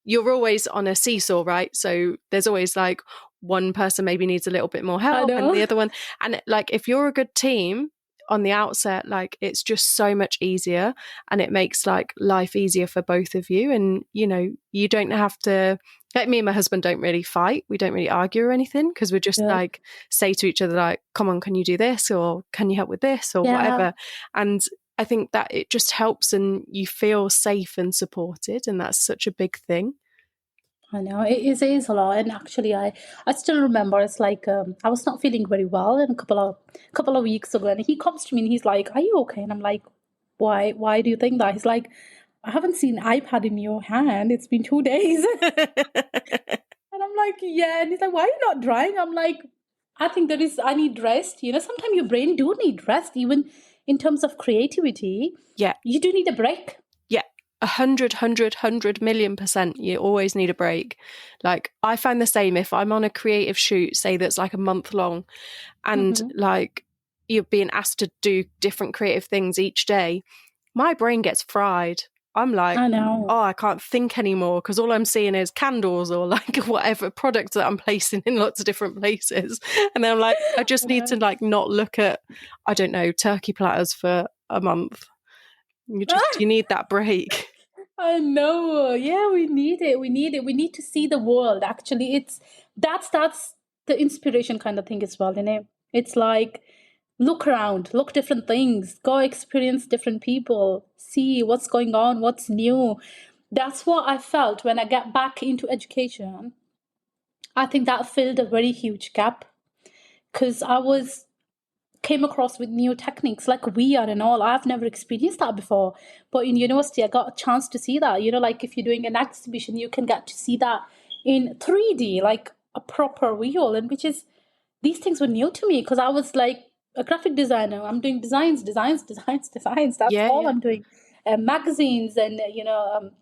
you're always on a seesaw, right? So there's always like one person maybe needs a little bit more help and the other one, and like if you're a good team on the outset, like it's just so much easier, and it makes like life easier for both of you. And you don't have to, like, me and my husband don't really fight, we don't really argue or anything, because we just like say to each other like, come on, can you do this, or can you help with this, or whatever. And I think that it just helps, and you feel safe and supported, and that's such a big thing. I know it is a lot. And actually I still remember, it's like I was not feeling very well in a couple of weeks ago, and he comes to me and he's like, are you okay? And I'm like, why do you think that? He's like, I haven't seen iPad in your hand, it's been 2 days. And I'm like, yeah. And he's like, why are you not drawing? I'm like, I think I need rest. Sometimes your brain do need rest, even in terms of creativity. Yeah, you do need a break. 100 million%. You always need a break. Like, I find the same if I'm on a creative shoot, say that's like a month long, and like you're being asked to do different creative things each day, my brain gets fried. I'm like, I know. oh, I can't think anymore because all I'm seeing is candles or like whatever products that I'm placing in lots of different places. And then I'm like, I just need to like not look at, I don't know, turkey platters for a month. You need that break. I know. Yeah, we need it. We need it. We need to see the world. Actually, that's the inspiration kind of thing as well, you know. It's like look around, look different things, go experience different people, see what's going on, what's new. That's what I felt when I got back into education. I think that filled a very huge gap because I was came across with new techniques like VR and all. I've never experienced that before. But in university, I got a chance to see that. You know, like if you're doing an exhibition, you can get to see that in 3D, like a proper visual. And which is, these things were new to me because I was like a graphic designer. I'm doing designs. That's Yeah, all yeah. I'm doing. Magazines and,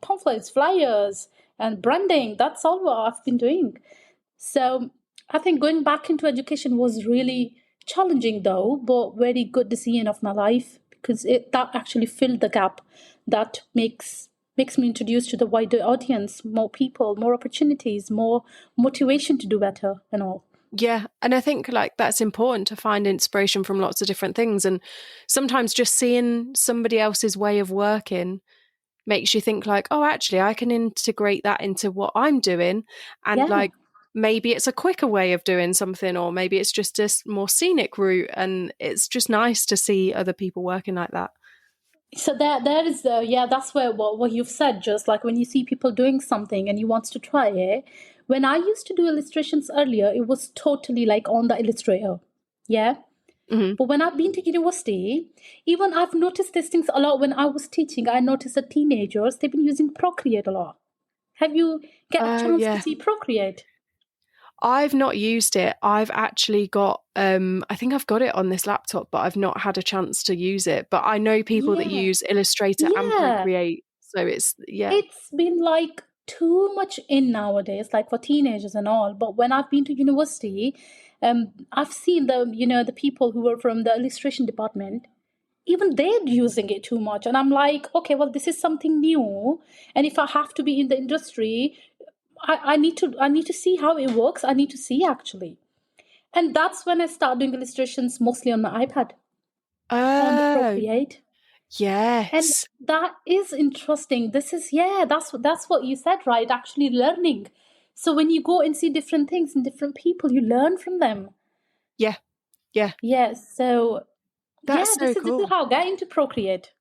pamphlets, flyers and branding. That's all what I've been doing. So I think going back into education was really challenging though, but very good decision of my life because that actually filled the gap that makes me introduced to the wider audience, more people, more opportunities, more motivation to do better and all. Yeah. And I think like that's important to find inspiration from lots of different things. And sometimes just seeing somebody else's way of working makes you think like, oh, actually, I can integrate that into what I'm doing. And Yeah. like, maybe it's a quicker way of doing something, or maybe it's just a more scenic route. And it's just nice to see other people working like that. So there is that's where what you've said, just like when you see people doing something and you want to try it. When I used to do illustrations earlier, it was totally like on the Illustrator. Yeah. Mm-hmm. But when I've been to university, even I've noticed these things a lot. When I was teaching, I noticed that teenagers, they've been using Procreate a lot. Have you get a Oh, chance to yeah. see Procreate? I've not used it. I've actually got, I think I've got it on this laptop, but I've not had a chance to use it. But I know people that Yeah. use Illustrator and Yeah. Procreate. So it's, yeah. It's been like too much in nowadays, like for teenagers and all. But when I've been to university, I've seen the people who were from the illustration department, even they're using it too much. And I'm like, okay, well, this is something new. And if I have to be in the industry, I need to see how it works. I need to see actually. And that's when I start doing illustrations mostly on my iPad, on the Oh, Procreate. And yes. that is interesting. This is, yeah, that's what you said, right? Actually learning. So when you go and see different things and different people, you learn from them. Yeah. Yeah. Yeah. So That's yeah, so this is cool. how I get into Procreate.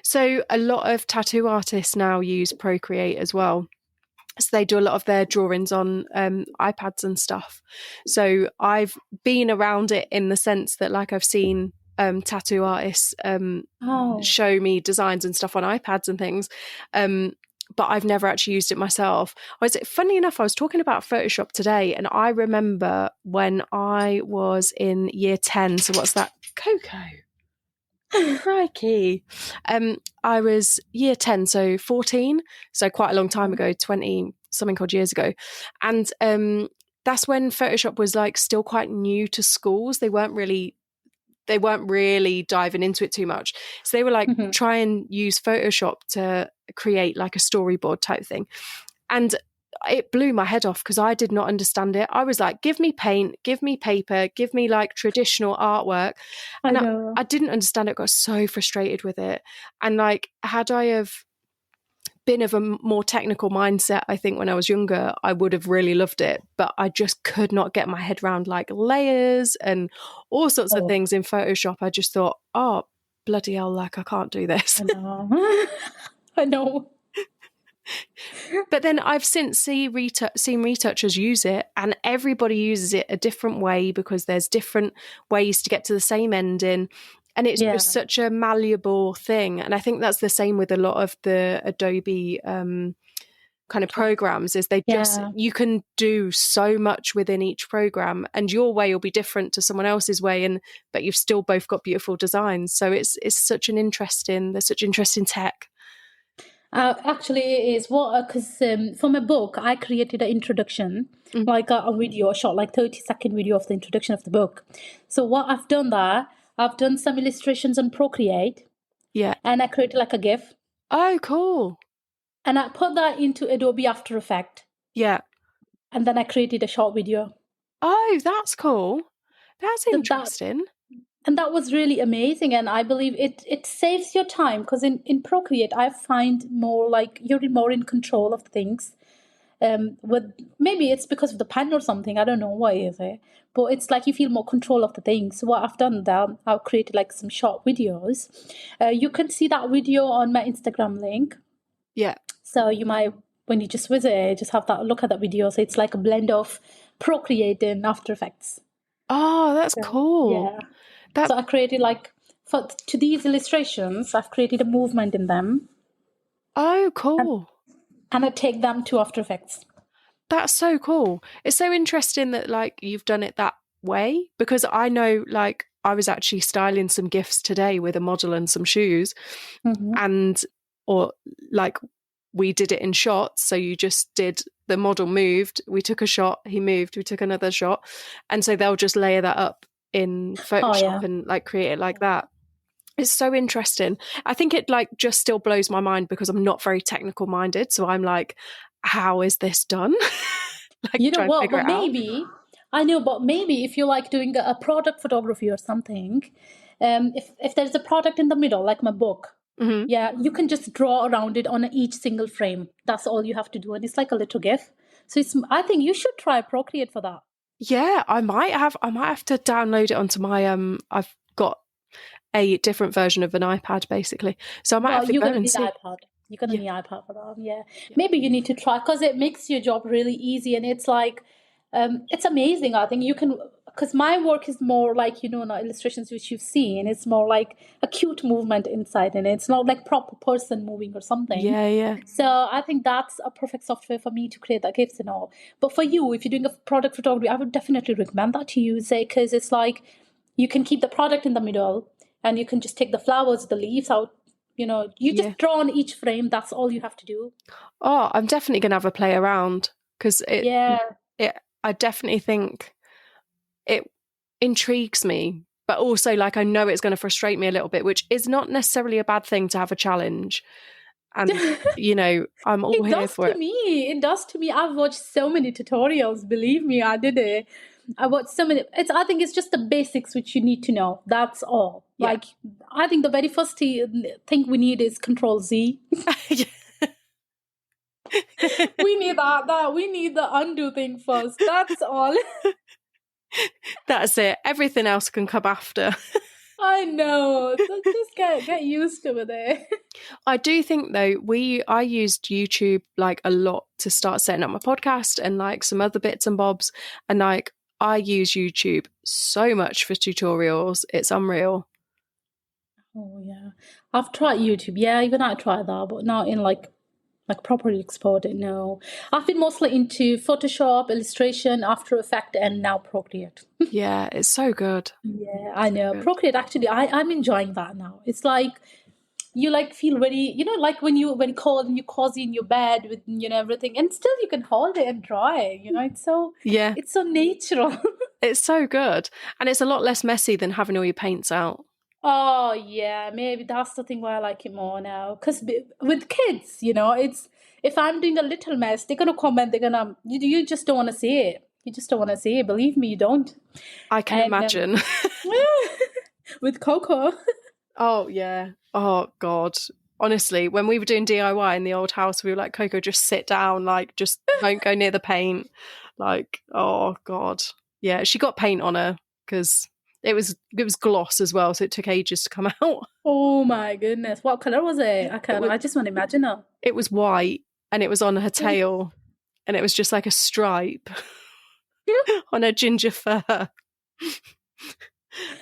So a lot of tattoo artists now use Procreate as well. So they do a lot of their drawings on iPads and stuff. So I've been around it in the sense that like I've seen tattoo artists Oh. show me designs and stuff on iPads and things. But I've never actually used it myself. Funny enough, I was talking about Photoshop today, and I remember when I was in year 10. So what's that? Coco. Crikey. I was year 10, so 14, so quite a long time ago, 20 something odd years ago. And that's when Photoshop was like still quite new to schools. They weren't really diving into it too much. So they were like, Mhm. try and use Photoshop to create like a storyboard type thing. And it blew my head off because I did not understand it. I was like, give me paint, give me paper, give me like traditional artwork. I And know. I didn't understand it, got so frustrated with it. And like, had I have been of a more technical mindset, I think when I was younger, I would have really loved it. But I just could not get my head around like layers and all sorts of Oh, things in Photoshop. I just thought, oh, bloody hell, like I can't do this. I know. I know. But then I've since seen retouchers use it, and everybody uses it a different way because there's different ways to get to the same ending. And it's Yeah. just such a malleable thing. And I think that's the same with a lot of the Adobe kind of programs, is Yeah. you can do so much within each program, and your way will be different to someone else's way, but you've still both got beautiful designs. So there's such interesting tech. Actually, it is what because for my book, I created an introduction, Mm, like a video, a short, like 30-second video of the introduction of the book. So what I've done there, I've done some illustrations on Procreate, yeah. and I created like a GIF. Oh, cool. And I put that into Adobe After Effects. Yeah. And then I created a short video. Oh, that's cool. That's So that interesting. and that was really amazing. And I believe it saves your time, because in Procreate I find more like you're more in control of things. With maybe it's because of the pen or something. I don't know why is it, but it's like you feel more control of the things. So what I've done there, I've created like some short videos. You can see that video on my Instagram link. Yeah. So you might, when you just visit it, just have that look at that video. So it's like a blend of Procreate and After Effects. Oh, that's cool. Yeah. So I created to these illustrations, I've created a movement in them. Oh, cool. And I take them to After Effects. That's so cool. It's so interesting that like you've done it that way, because I know like I was actually styling some gifts today with a model and some shoes, or like we did it in shots. So you just did, the model moved, we took a shot, he moved, we took another shot. And so they'll just layer that up in Photoshop and like create it like that. It's so interesting. I think it like just still blows my mind because I'm not very technical minded. So I'm like, how is this done? Like, you know what? But maybe I know, but maybe if you're like doing a product photography or something, if there's a product in the middle, like my book, yeah, you can just draw around it on each single frame. That's all you have to do, and it's like a little GIF. So I think you should try Procreate for that. Yeah, I might have to download it onto my I've got a different version of an iPad basically. So I might have to go and see. iPad. You're going to need iPad for that. Yeah. Maybe you need to try, because it makes your job really easy. And it's like, it's amazing. I think you can, because my work is more like, illustrations which you've seen. It's more like a cute movement inside, and it's not like proper person moving or something. Yeah, yeah. So I think that's a perfect software for me to create that gifts and all. But for you, if you're doing a product photography, I would definitely recommend that to use it, because it's like you can keep the product in the middle, and you can just take the flowers, the leaves out. You just draw on each frame. That's all you have to do. Oh, I'm definitely going to have a play around, because I definitely think it intrigues me, but also like I know it's going to frustrate me a little bit, which is not necessarily a bad thing to have a challenge. And I'm all here for it. It does to me. I've watched so many tutorials. Believe me, I did it. I watched so many. I think it's just the basics which you need to know. That's all. Yeah. Like, I think the very first thing we need is Control Z. We need that. We need the undo thing first. That's all. That's it. Everything else can come after. I know. So just get used to it. I do think though, I used YouTube like a lot to start setting up my podcast and like some other bits and bobs, and like I use YouTube so much for tutorials. It's unreal. Oh yeah, I've tried YouTube. Yeah, even I tried that, but not in like properly export it. No, I've been mostly into Photoshop, illustration, After Effects, and now Procreate. Yeah, it's so good. Yeah, I know. Procreate, actually, I'm enjoying that now. It's like you like feel very, like when cold and you cozy in your bed with everything, and still you can hold it and draw it. It's so it's so natural. It's so good, and it's a lot less messy than having all your paints out. Oh yeah, maybe that's the thing why I like it more now. Because with kids, it's if I'm doing a little mess, they're gonna comment. They're gonna you just don't want to see it. You just don't want to see it. Believe me, you don't. I can imagine. With Coco. Oh yeah. Oh God. Honestly, when we were doing DIY in the old house, we were like, Coco, just sit down. Like, just don't go near the paint. Like, oh God. Yeah, she got paint on her because it was gloss as well, so it took ages to come out. Oh my goodness. What colour was it? I just want to imagine her. It was white, and it was on her tail, and it was just like a stripe on her ginger fur.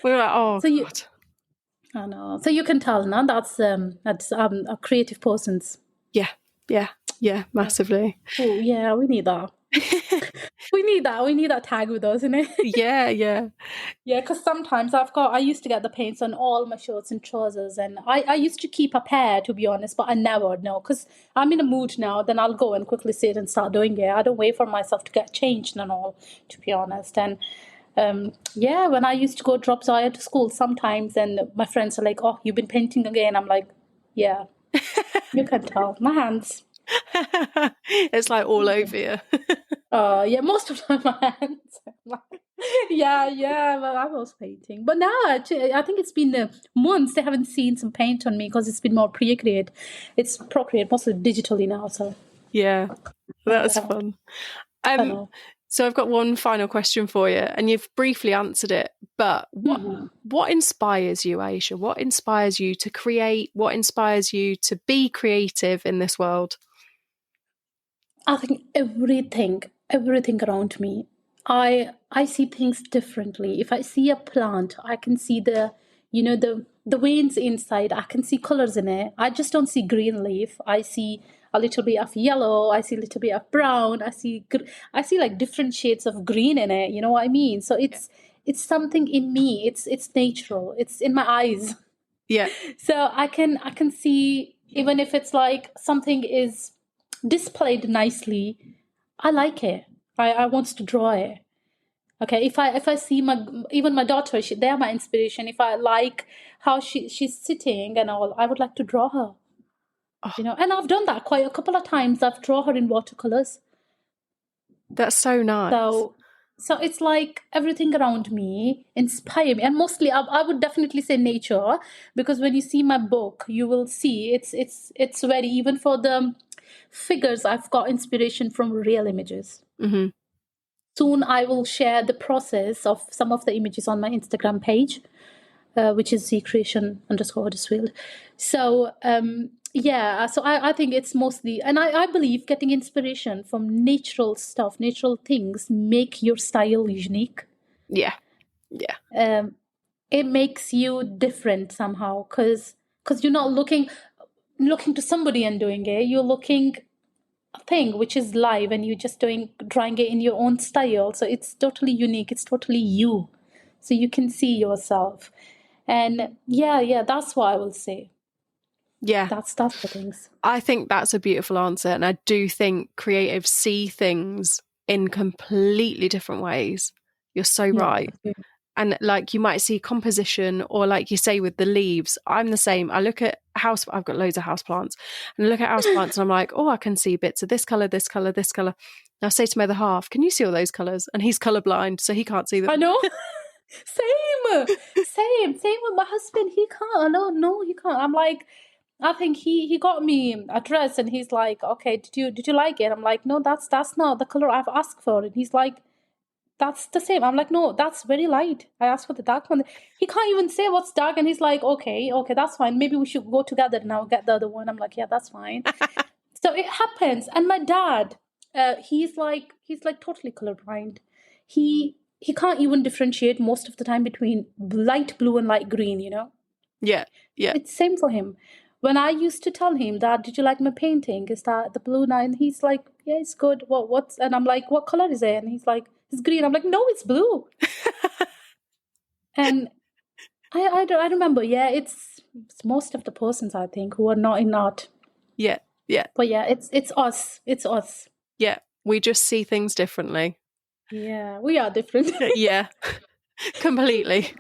We were like, oh God. I know. So you can tell now that's a creative person's. Yeah, massively. Oh yeah, we need that. We need that tag with us, isn't it? Yeah. Because sometimes I used to get the paints on all my shorts and trousers, and I used to keep a pair, to be honest, but I never know, because I'm in a mood now, then I'll go and quickly sit and start doing it. I don't wait for myself to get changed and all, to be honest. And when I used to go drop Zaya to school sometimes, and my friends are like, oh, you've been painting again? I'm like, yeah. You can tell. My hands. It's like all over you. Yeah, most of the time my hands. Yeah, well, I was painting. But now, actually, I think it's been months they haven't seen some paint on me because it's been more Procreate. It's Procreate, mostly digitally now, so. Yeah, that's fun. I know. So I've got one final question for you, and you've briefly answered it, but what inspires you, Ayesha? What inspires you to create? What inspires you to be creative in this world? I think everything around me. I see things differently. If I see a plant, I can see the veins inside. I can see colors in it. I just don't see green leaf. I see a little bit of yellow. I see a little bit of brown. I see like different shades of green in it. You know what I mean? So it's something in me. It's natural. It's in my eyes. Yeah. So I can see, even if it's like something is displayed nicely, I like it. I want to draw it. Okay, if I see my daughter, they are my inspiration. If I like how she's sitting and all, I would like to draw her. Oh, And I've done that quite a couple of times. I've drawn her in watercolors. That's so nice. So it's like everything around me inspire me, and mostly I would definitely say nature, because when you see my book, you will see it's very, even for the figures, I've got inspiration from real images. Mm-hmm. Soon I will share the process of some of the images on my Instagram page, which is Zee Creation _Huddersfield. So so I think it's mostly, and I believe getting inspiration from natural stuff, natural things, make your style unique. Yeah. It makes you different somehow, because you're not looking to somebody and doing it. You're looking a thing which is live, and you're just drawing it in your own style. So it's totally unique. It's totally you. So you can see yourself. And yeah, that's what I will say. Yeah. That's the things. I think that's a beautiful answer. And I do think creatives see things in completely different ways. You're so right. And like, you might see composition, or like you say with the leaves, I'm the same. I look at I've got loads of houseplants, and I look at houseplants and I'm like, oh, I can see bits of this colour, this colour, this colour. And I say to my other half, can you see all those colours? And he's colourblind, so he can't see them. I know. Same with my husband. He can't. No, he can't. I'm like, I think he got me a dress, and he's like, okay, did you like it? I'm like, no, that's not the color I've asked for. And he's like, that's the same. I'm like, no, that's very light. I asked for the dark one. He can't even say what's dark, and he's like, okay, that's fine. Maybe we should go together and I'll get the other one. I'm like, yeah, that's fine. So it happens. And my dad, he's like totally colorblind. He can't even differentiate most of the time between light blue and light green, Yeah. It's same for him. When I used to tell him that, did you like my painting? Is that the blue now? And he's like, yeah, it's good. What's? And I'm like, what color is it? And he's like, it's green. I'm like, no, it's blue. And I remember, it's most of the persons, I think, who are not in art. Yeah. But yeah, it's us. It's us. Yeah, we just see things differently. Yeah, we are different. Yeah, completely.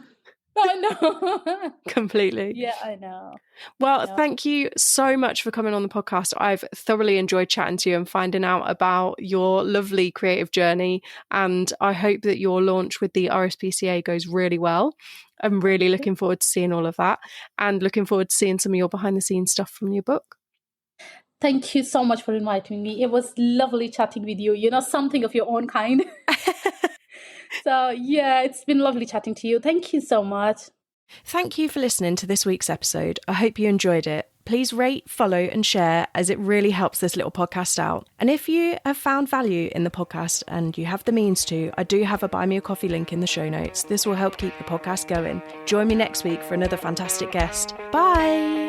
I know. Completely. Yeah, I know. Well, thank you so much for coming on the podcast. I've thoroughly enjoyed chatting to you and finding out about your lovely creative journey. And I hope that your launch with the RSPCA goes really well. I'm really looking forward to seeing all of that, and looking forward to seeing some of your behind the scenes stuff from your book. Thank you so much for inviting me. It was lovely chatting with you. Something of your own kind. So, yeah, it's been lovely chatting to you. Thank you so much. Thank you for listening to this week's episode. I hope you enjoyed it. Please rate, follow and share, as it really helps this little podcast out. And if you have found value in the podcast and you have the means to, I do have a Buy Me a Coffee link in the show notes. This will help keep the podcast going. Join me next week for another fantastic guest. Bye!